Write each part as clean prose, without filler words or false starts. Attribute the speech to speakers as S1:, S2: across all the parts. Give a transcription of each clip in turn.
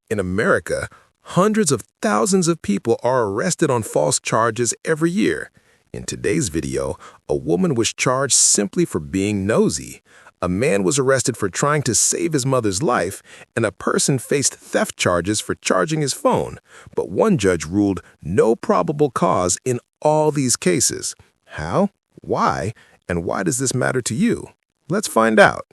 S1: In America, hundreds of thousands of people are arrested on false charges every year. In today's video, a woman was charged simply for being nosy. A man was arrested for trying to save his mother's life, and a person faced theft charges for charging his phone. But one judge ruled no probable cause in all these cases. How? Why? And why does this matter to you? Let's find out.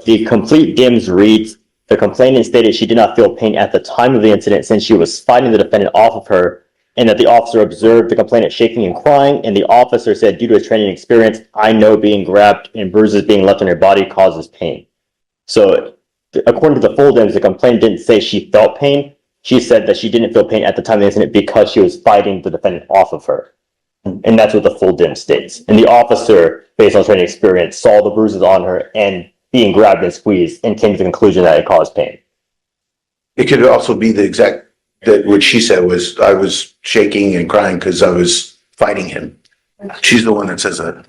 S2: The complete DIMS reads, the complainant stated she did not feel pain at the time of the incident since she was fighting the defendant off of her, and that the officer observed the complainant shaking and crying, and the officer said, due to his training experience, I know being grabbed and bruises being left on her body causes pain. So according to the full DIMS, the complainant didn't say she felt pain. She said that she didn't feel pain at the time of the incident because she was fighting the defendant off of her. And that's what the full DIMS states. And the officer, based on training experience, saw the bruises on her and being grabbed and squeezed and came to the conclusion that it caused pain.
S3: It could also be the exact, that what she said was, I was shaking and crying because I was fighting him. She's the one that says that.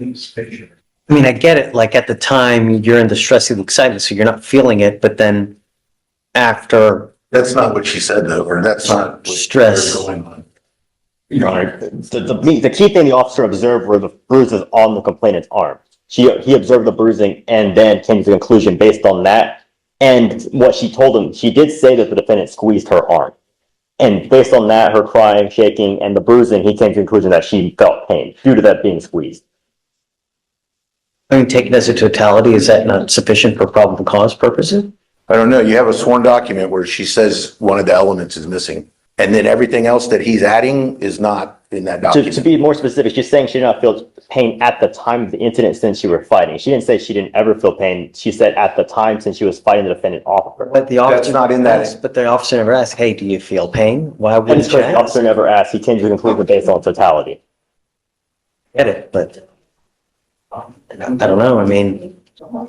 S4: I mean, I get it. Like at the time, you're in the stress and excitement, so you're not feeling it. But then after,
S3: That's not what she said though, or that's not what
S4: Stress.
S3: they're going on.
S2: Your Honor, the key thing the officer observed were the bruises on the complainant's arm. He observed the bruising and then came to the conclusion based on that. And what she told him, she did say that the defendant squeezed her arm. And based on that, her crying, shaking, and the bruising, he came to the conclusion that she felt pain due to that being squeezed.
S4: I mean, taken as a totality, is that not sufficient for probable cause purposes?
S3: I don't know. You have a sworn document where she says one of the elements is missing. And then everything else that he's adding is not in that document.
S2: To be more specific, she's saying she did not feel pain at the time of the incident since you were fighting. She didn't say she didn't ever feel pain. She said at the time since she was fighting the defendant off of her.
S4: But the officer
S3: That's not in that.
S4: But the officer never asked, "Hey, do you feel pain?" Why
S2: And
S4: wouldn't you
S2: the officer
S4: ask?
S2: never asked. He came to the conclusion based on totality.
S4: Get it, but I don't know. I mean,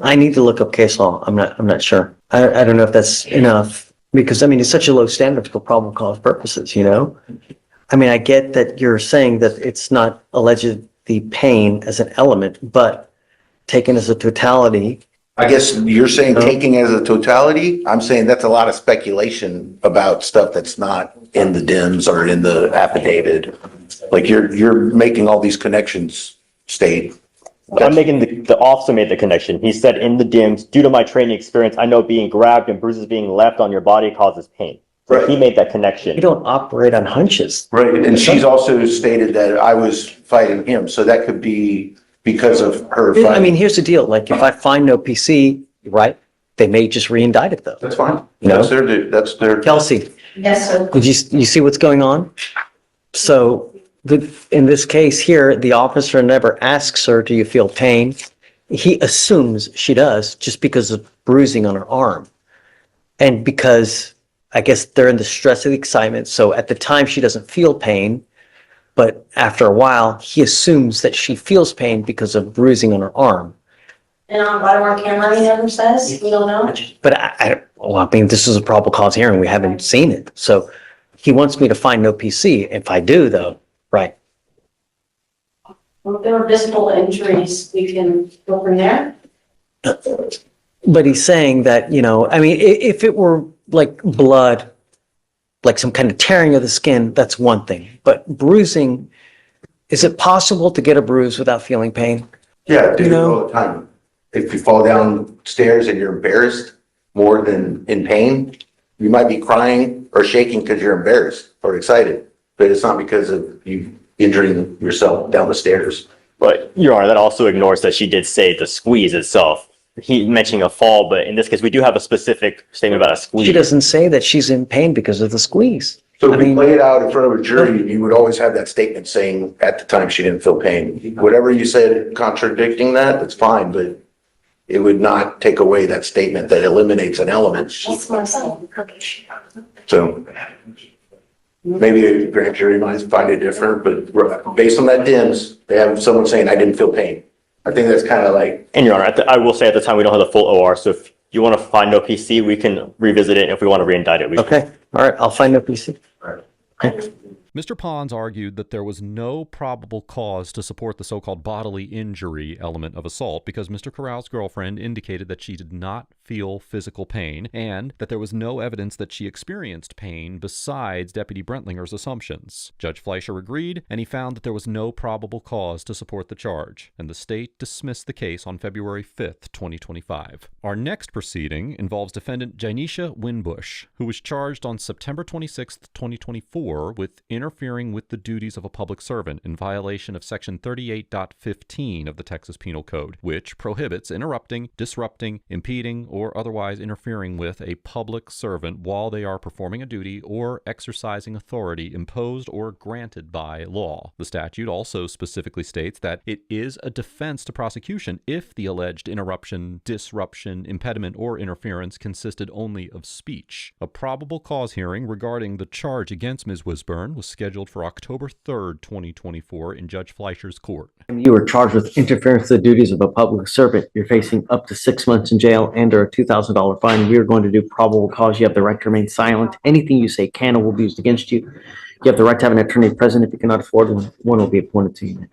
S4: I need to look up case law. I'm not sure. I don't know if that's enough because I mean, it's such a low standard for probable cause purposes, you know? I mean, I get that you're saying that it's not alleged the pain as an element, but taken as a totality.
S3: I guess you're saying taking as a totality. I'm saying that's a lot of speculation about stuff that's not in the DIMS or in the affidavit. Like you're making all these connections state.
S2: I'm making the officer made the connection. He said in the DIMS, due to my training experience, I know being grabbed and bruises being left on your body causes pain. So
S3: Right.
S2: he made that connection.
S4: You don't operate on hunches.
S3: Right. And she's also stated that I was fighting him. So that could be because of her fighting.
S4: I mean, here's the deal. Like if I find no PC, right, they may just re-indict it though.
S3: That's fine.
S4: You know?
S3: That's their.
S4: Kelsey,
S5: Yes, sir.
S4: did you see what's going on? So in this case here, the officer never asks her, do you feel pain? He assumes she does just because of bruising on her arm. And because I guess they're in the stress of the excitement. So at the time she doesn't feel pain, but after a while, he assumes that she feels pain because of bruising on her arm.
S5: And on body-worn camera, he never says, we don't know.
S4: But I mean, this is a probable cause hearing. We haven't seen it. So he wants me to find no PC. If I do though, right.
S5: Well, if there are visible injuries, we can go from there.
S4: But he's saying that, you know, I mean, if it were like blood, like some kind of tearing of the skin, that's one thing. But bruising, is it possible to get a bruise without feeling pain?
S3: Yeah, do
S4: You
S3: it
S4: know?
S3: all the time. If you fall downstairs and you're embarrassed more than in pain, you might be crying or shaking because you're embarrassed or excited, but it's not because of you injuring yourself down the stairs.
S2: But Your Honor, that also ignores that she did say the squeeze itself. He mentioning a fall, but in this case, we do have a specific statement about a squeeze.
S4: She doesn't say that she's in pain because of the squeeze.
S3: So
S4: I
S3: if we
S4: mean-
S3: play it out in front of a jury, you would always have that statement saying at the time she didn't feel pain. Whatever you said contradicting that, that's fine, but it would not take away that statement that eliminates an element.
S5: That's what I'm saying.
S3: So maybe a grand jury might find it different, but based on that DIMS, they have someone saying, I didn't feel pain. I think that's kind of like,
S2: And Your Honor, I will say at the time, we don't have the full OR, so if you want to find no PC, we can revisit it. If we want to re-indict it, we can.
S4: Okay, all right, I'll find no PC.
S6: Mr. Pons argued that there was no probable cause to support the so-called bodily injury element of assault because Mr. Corral's girlfriend indicated that she did not feel physical pain and that there was no evidence that she experienced pain besides Deputy Brentlinger's assumptions. Judge Fleischer agreed, and he found that there was no probable cause to support the charge, and the state dismissed the case on February 5th, 2025. Our next proceeding involves defendant Janisha Winbush, who was charged on September 26, 2024 with interfering with the duties of a public servant in violation of Section 38.15 of the Texas Penal Code, which prohibits interrupting, disrupting, impeding, or otherwise interfering with a public servant while they are performing a duty or exercising authority imposed or granted by law. The statute also specifically states that it is a defense to prosecution if the alleged interruption, disruption, impediment, or interference consisted only of speech. A probable cause hearing regarding the charge against Ms. Wisburn was scheduled for October 3rd, 2024 in Judge Fleischer's court.
S4: You were charged with interference with the duties of a public servant. You're facing up to 6 months in jail and or a $2,000 fine. We are going to do probable cause. You have the right to remain silent. Anything you say can or will be used against you. You have the right to have an attorney present. If you cannot afford one will be appointed to you.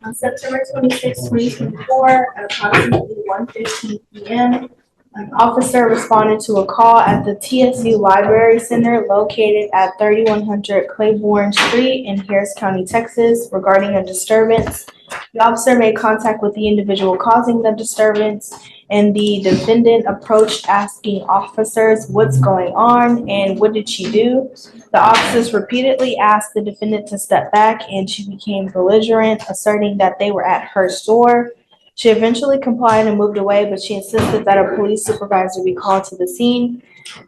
S7: On September 26, 2024, at approximately 1:15 p.m., an officer responded to a call at the TSU Library Center located at 3100 Claiborne Street in Harris County, Texas, regarding a disturbance. The officer made contact with the individual causing the disturbance, and the defendant approached asking officers what's going on and what did she do. The officers repeatedly asked the defendant to step back, and she became belligerent, asserting that they were at her store. She eventually complied and moved away, but she insisted that a police supervisor be called to the scene.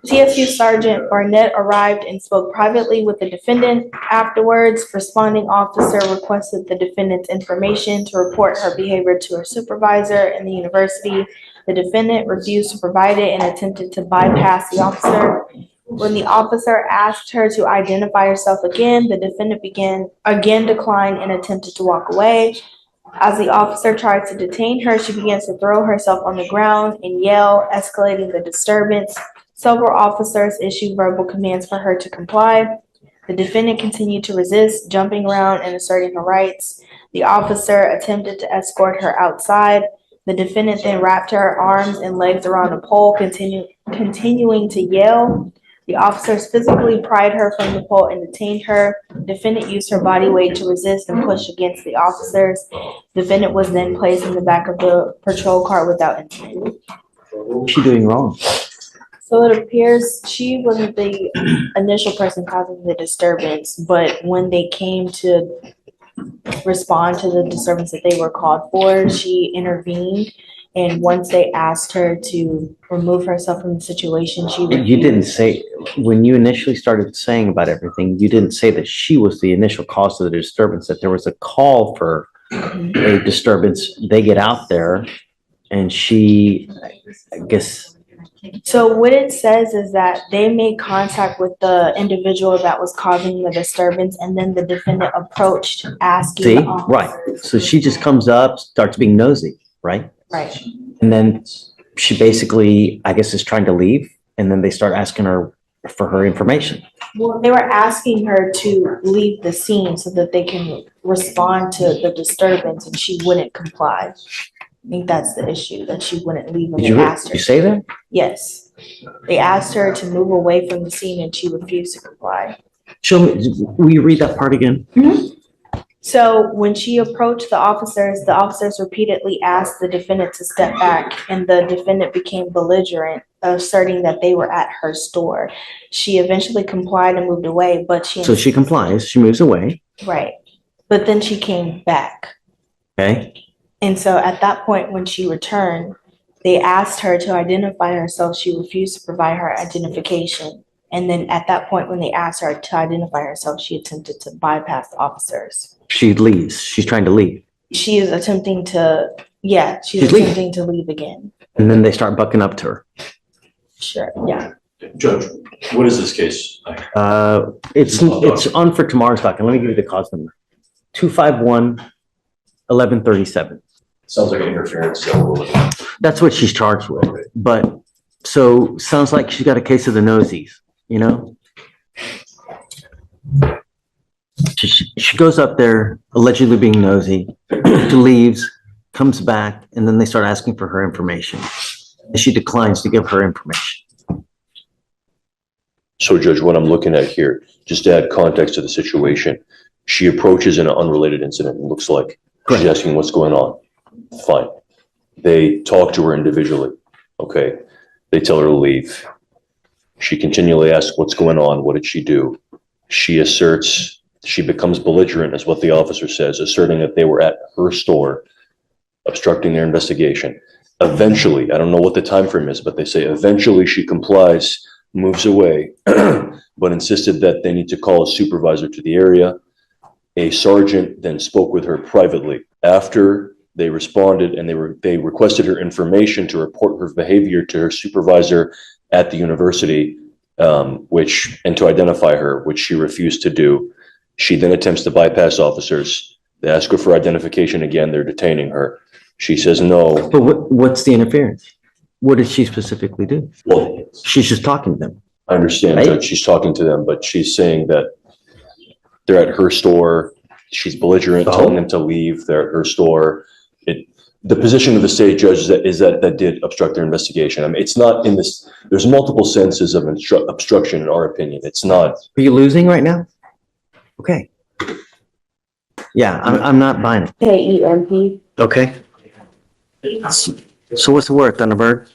S7: TSU Sergeant Barnett arrived and spoke privately with the defendant. Afterwards, responding officer requested the defendant's information to report her behavior to her supervisor in the university. The defendant refused to provide it and attempted to bypass the officer. When the officer asked her to identify herself again, the defendant declined and attempted to walk away. As the officer tried to detain her, she began to throw herself on the ground and yell, escalating the disturbance. Several officers issued verbal commands for her to comply. The defendant continued to resist, jumping around and asserting her rights. The officer attempted to escort her outside. The defendant then wrapped her arms and legs around a pole, continuing to yell. The officers physically pried her from the pole and detained her. The defendant used her body weight to resist and push against the officers. The defendant was then placed in the back of the patrol car without incident.
S4: What was she doing wrong?
S7: So it appears she wasn't the initial person causing the disturbance, but when they came to respond to the disturbance that they were called for, she intervened. And once they asked her to remove herself from the situation, she refused.
S4: You didn't say, when you initially started saying about everything, you didn't say that she was the initial cause of the disturbance, that there was a call for a disturbance. They get out there and she, I guess.
S7: So what it says is that they made contact with the individual that was causing the disturbance, and then the defendant approached asking.
S4: See, right. So she just comes up, starts being nosy, right?
S7: Right.
S4: And then she basically, I guess, is trying to leave. And then they start asking her for her information.
S7: Well, they were asking her to leave the scene so that they can respond to the disturbance, and she wouldn't comply. I think that's the issue, that she wouldn't leave when they asked her.
S4: You say that?
S7: Yes. They asked her to move away from the scene and she refused to comply.
S4: Show me, will you read that part again?
S7: Mm-hmm. So when she approached the officers repeatedly asked the defendant to step back, and the defendant became belligerent, asserting that they were at her store. She eventually complied and moved away, but
S4: So she complies, she moves away.
S7: Right. But then she came back.
S4: Okay.
S7: And so at that point, when she returned, they asked her to identify herself. She refused to provide her identification. And then at that point, when they asked her to identify herself, she attempted to bypass the officers.
S4: She leaves. She's trying to leave.
S7: She is attempting to, she's attempting to leave again.
S4: And then they start bucking up to her.
S7: Sure, yeah.
S8: Judge, what is this case?
S4: It's on for tomorrow's docket. Let me give you the cause number. 251-1137.
S8: Sounds like interference.
S4: That's what she's charged with. But so sounds like she's got a case of the nosies, you know? She goes up there allegedly being nosy, she leaves, comes back, and then they start asking for her information. And she declines to give her information.
S8: So Judge, what I'm looking at here, just to add context to the situation, she approaches in an unrelated incident, it looks like. She's asking what's going on. Fine. They talk to her individually. Okay. They tell her to leave. She continually asks what's going on. What did she do? She asserts, she becomes belligerent, is what the officer says, asserting that they were at her store, obstructing their investigation. Eventually, I don't know what the time frame is, but they say eventually she complies, moves away, but insisted that they need to call a supervisor to the area. A sergeant then spoke with her privately. After they responded and they requested her information to report her behavior to her supervisor at the university, and to identify her, which she refused to do. She then attempts to bypass officers. They ask her for identification again. They're detaining her. She says no.
S4: But what's the interference? What did she specifically do?
S8: Well,
S4: She's just talking to them.
S8: I understand,
S4: Right.
S8: Judge, she's talking to them, but she's saying that they're at her store. She's belligerent,
S4: So?
S8: telling them to leave. They're at her store. The position of the state judge is that did obstruct their investigation. I mean, it's not in this, there's multiple senses of obstruction in our opinion. It's not.
S4: Are you losing right now? Okay. Yeah, I'm not buying it.
S5: KEMP.
S4: Okay. So what's the word, Thunderbird?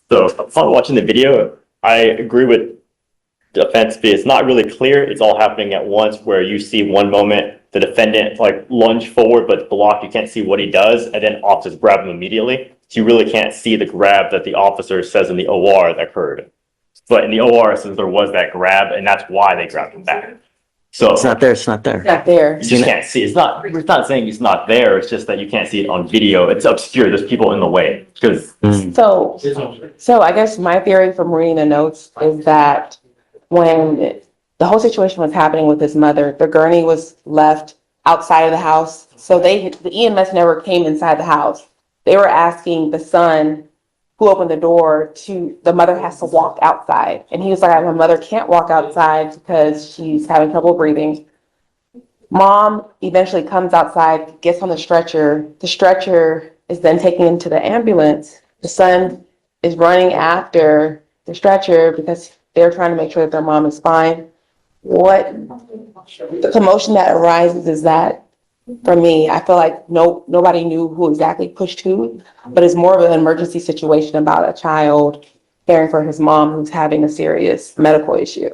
S2: So upon watching the video, I agree with the offense, but it's not really clear. It's all happening at once where you see one moment the defendant like lunge forward, but blocked. You can't see what he does. And then officers grab him immediately. So you really can't see the grab that the officer says in the OR that occurred. But in the OR, it says there was that grab, and that's why they grabbed him back. So
S4: It's not there, it's not there.
S5: Not there.
S2: you just can't see. It's not saying it's not there. It's just that you can't see it on video. It's obscure. There's people in the way. Because
S5: So I guess my theory from reading the notes is that when the whole situation was happening with his mother, the gurney was left outside of the house. So the EMS never came inside the house. They were asking the son who opened the door the mother has to walk outside. And he was like, my mother can't walk outside because she's having trouble breathing. Mom eventually comes outside, gets on the stretcher. The stretcher is then taken into the ambulance. The son is running after the stretcher because they're trying to make sure that their mom is fine. The commotion that arises is that, for me, I feel like nobody knew who exactly pushed who, but it's more of an emergency situation about a child caring for his mom who's having a serious medical issue.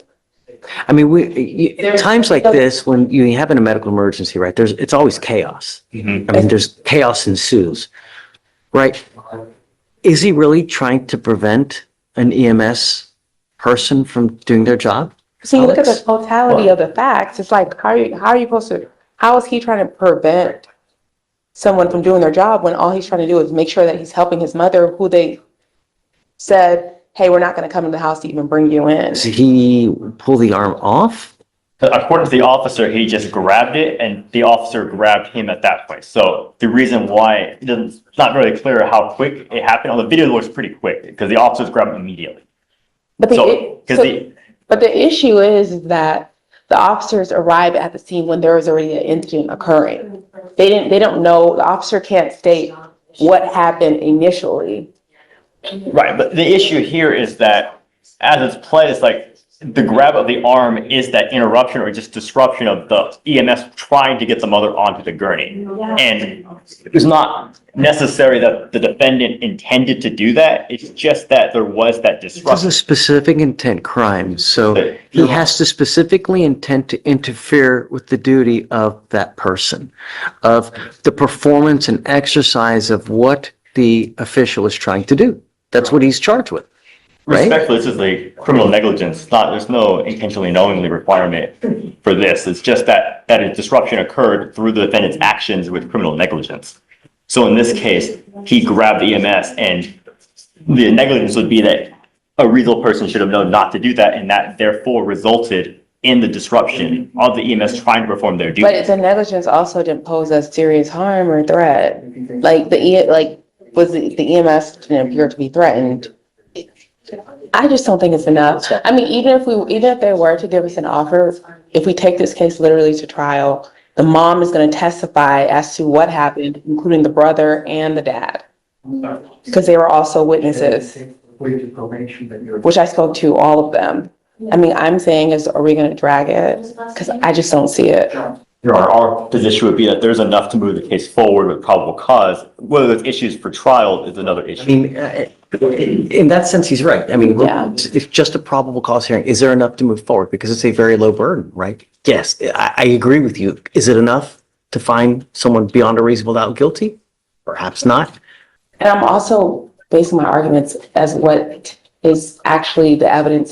S4: I mean, times like this, when you have a medical emergency, right, it's always chaos. I mean, there's chaos ensues, right? Is he really trying to prevent an EMS person from doing their job?
S5: So you look at the totality of the facts, it's like, how are you supposed to, how is he trying to prevent someone from doing their job when all he's trying to do is make sure that he's helping his mother, who they said, hey, we're not going to come in the house to even bring you in.
S4: Did he pull the arm off?
S2: according to the officer, he just grabbed it and the officer grabbed him at that point. So the reason why it's not really clear how quick it happened. On the video, it looks pretty quick because the officers grabbed him immediately.
S5: But the issue is that the officers arrived at the scene when there was already an incident occurring. They don't know, the officer can't state what happened initially.
S2: Right, but the issue here is that as it's played, it's like the grab of the arm is that interruption or just disruption of the EMS trying to get the mother onto the gurney. And it's not necessary that the defendant intended to do that. It's just that there was that
S4: This is a
S2: disruption.
S4: specific intent crime, so he has to specifically intend to interfere with the duty of that person, of the performance and exercise of what the official is trying to do. That's what he's charged with, right?
S2: Respectfully, this is like criminal negligence. There's no intentionally knowingly requirement for this. It's just that a disruption occurred through the defendant's actions with criminal negligence. So in this case, he grabbed the EMS, and the negligence would be that a reasonable person should have known not to do that, and that therefore resulted in the disruption of the EMS trying to perform their duty.
S5: But the negligence also didn't pose a serious harm or threat. Like the EMS didn't appear to be threatened. I just don't think it's enough. I mean, even if they were to give us an offer, if we take this case literally to trial, the mom is going to testify as to what happened, including the brother and the dad, because they were also witnesses, which I spoke to all of them. I mean, I'm saying are we going to drag it? Because I just don't see it.
S2: Your Honor, our position would be that there's enough to move the case forward with probable cause. Whether there's issues for trial is another issue.
S4: I mean, in that sense, he's right. I mean,
S5: Yeah.
S4: it's just a probable cause hearing. Is there enough to move forward? Because it's a very low burden, right? Yes, I agree with you. Is it enough to find someone beyond a reasonable doubt guilty? Perhaps not.
S5: And I'm also basing my arguments as what is actually the evidence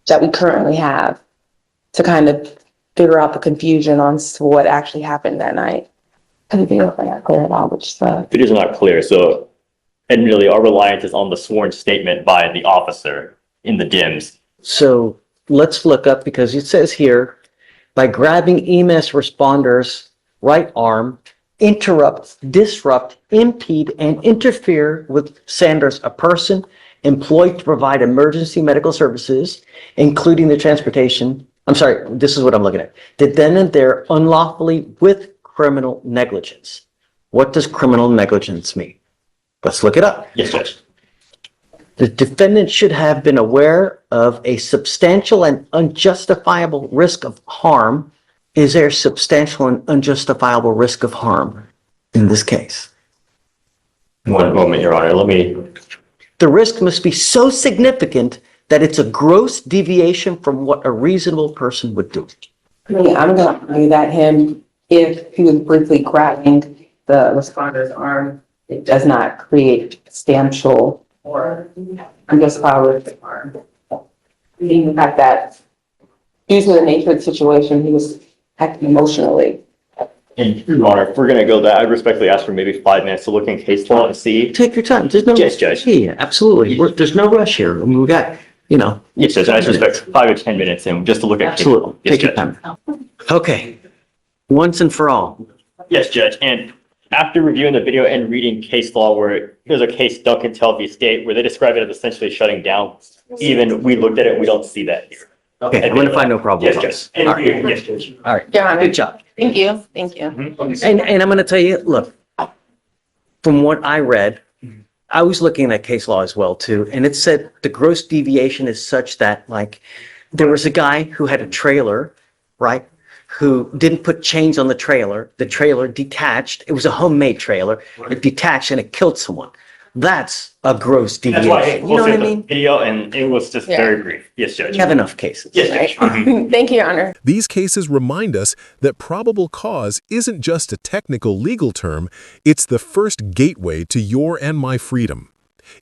S5: that we currently have to kind of figure out the confusion on what actually happened that night. Because it feels not clear at all, which stuff.
S2: It is not clear, so admittedly, our reliance is on the sworn statement by the officer in the DIMS.
S4: So let's look up, because it says here, by grabbing EMS responders' right arm, interrupt, disrupt, impede, and interfere with Sanders, a person employed to provide emergency medical services, including the transportation. I'm sorry, this is what I'm looking at. Did then and there unlawfully with criminal negligence. What does criminal negligence mean? Let's look it up.
S2: Yes, Judge.
S4: The defendant should have been aware of a substantial and unjustifiable risk of harm. Is there substantial and unjustifiable risk of harm in this case?
S2: One moment, Your Honor.
S4: The risk must be so significant that it's a gross deviation from what a reasonable person would do.
S5: I mean, I'm going to argue that if he was briefly grabbing the responder's arm, it does not create substantial or unjustifiable risk of harm. Meaning the fact that due to the nature of the situation, he was acting emotionally.
S2: And Your Honor, if we're going to go that, I'd respectfully ask for maybe 5 minutes to look in case law and see.
S4: Take your time. There's no
S2: Yes, Judge.
S4: Yeah, absolutely. There's no rush here. I mean, we got,
S2: Yes, Judge, I respect 5 to 10 minutes and just to look at case law.
S4: Absolutely.
S2: Yes,
S4: Take your
S2: Judge.
S4: time. Okay. Once and for all.
S2: Yes, Judge, and after reviewing the video and reading case law where there's a case Duncan Telvey State where they describe it as essentially shutting down, even we looked at it, we don't see that here.
S4: Okay, I'm going to find no problem.
S2: Yes, Judge.
S4: All right.
S2: Yes, Judge.
S4: All right.
S5: Your Honor.
S4: Good job.
S5: Thank you. Thank you.
S4: And I'm going to tell you, look, from what I read, I was looking at case law as well too, and it said the gross deviation is such that, like, there was a guy who had a trailer, right, who didn't put chains on the trailer detached. It was a homemade trailer. It detached and it killed someone. That's a gross
S2: That's why I
S4: deviation. You know what I
S2: posted the
S4: mean?
S2: video and it was just
S5: Yeah.
S2: very brief. Yes, Judge.
S4: We have enough cases.
S2: Yes, Judge.
S5: Thank you, Your Honor.
S1: These cases remind us that probable cause isn't just a technical legal term, it's the first gateway to your and my freedom.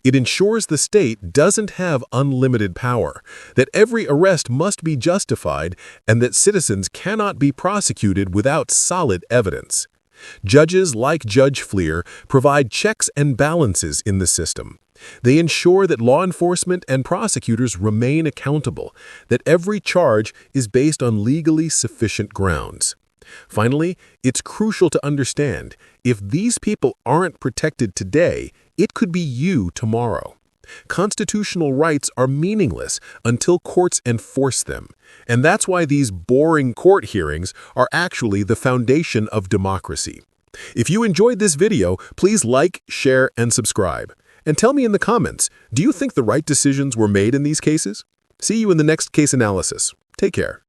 S1: It ensures the state doesn't have unlimited power, that every arrest must be justified, and that citizens cannot be prosecuted without solid evidence. Judges like Judge Fleer provide checks and balances in the system. They ensure that law enforcement and prosecutors remain accountable, that every charge is based on legally sufficient grounds. Finally, it's crucial to understand, if these people aren't protected today, it could be you tomorrow. Constitutional rights are meaningless until courts enforce them, and that's why these boring court hearings are actually the foundation of democracy. If you enjoyed this video, please like, share, and subscribe. And tell me in the comments, do you think the right decisions were made in these cases? See you in the next case analysis. Take care.